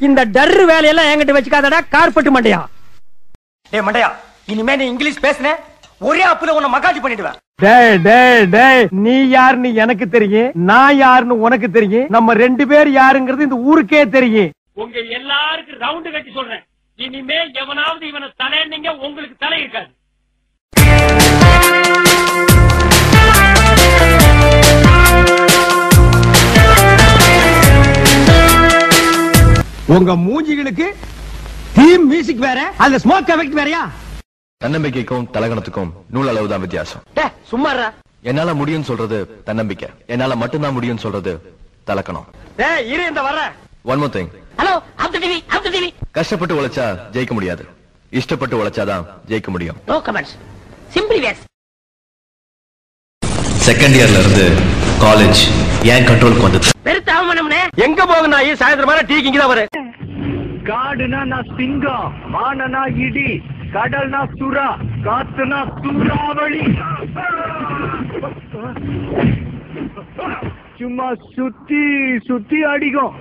இந்த டர்ரு வேலையெல்லாம் என்கிட்ட வச்சுக்காதடா கார்பெட் மண்டையா. டேய் மண்டையா, இனிமே நீ இங்கிலீஷ் பேசுன ஒரே அப்புல உன்னை மகாஜி பண்ணிடுவேன். டேய் டேய் டேய், நீ யாருன்னு எனக்கு தெரியும், நான் யாருன்னு உனக்கு தெரியும், நம்ம ரெண்டு பேர் யாருங்கிறது இந்த ஊருக்கே தெரியும். உங்க எல்லாருக்கும் ரவுண்டு கட்டி சொல்றேன், இனிமே எவனாவது இவனை தலைன்னீங்க உங்களுக்கு தலை இருக்காது. உங்க மூஞ்சிகளுக்கு தீம் மியூசிக் வேற, அதுல ஸ்மோக் எஃபெக்ட் வேறயா? தன்னம்பிக்கைக்கும் தலகணத்துக்கும் நூல் அளவுதான் வித்தியாசம். சும்மாறா. என்னால முடியும் சொல்றது தன்னம்பிக்கை, என்னால மட்டும்தான் முடியும் சொல்றது தலக்கணம். டேய் இரு, இந்த வர. One more thing. Hello, after TV, after TV. கஷ்டப்பட்டு உழைச்சா ஜெயிக்க முடியாது, இஷ்டப்பட்டு உழைச்சாதான் ஜெயிக்க முடியும். No comments, simply waste. Second இயர்ல இருந்து காலேஜ் ஏன் கண்ட்ரோலுக்கு வந்தது? பெருத்த அவமானம்னே. எங்க போகணும் நாயி? சாயந்தரமான டீக்கு இங்கதான் வர. காடுனா நான் சிங்கம், வானனா இடி, கடல்னா சுறா, காத்துனா சூறாவளி. சும்மா சுத்தி சுத்தி அடிக்கும்.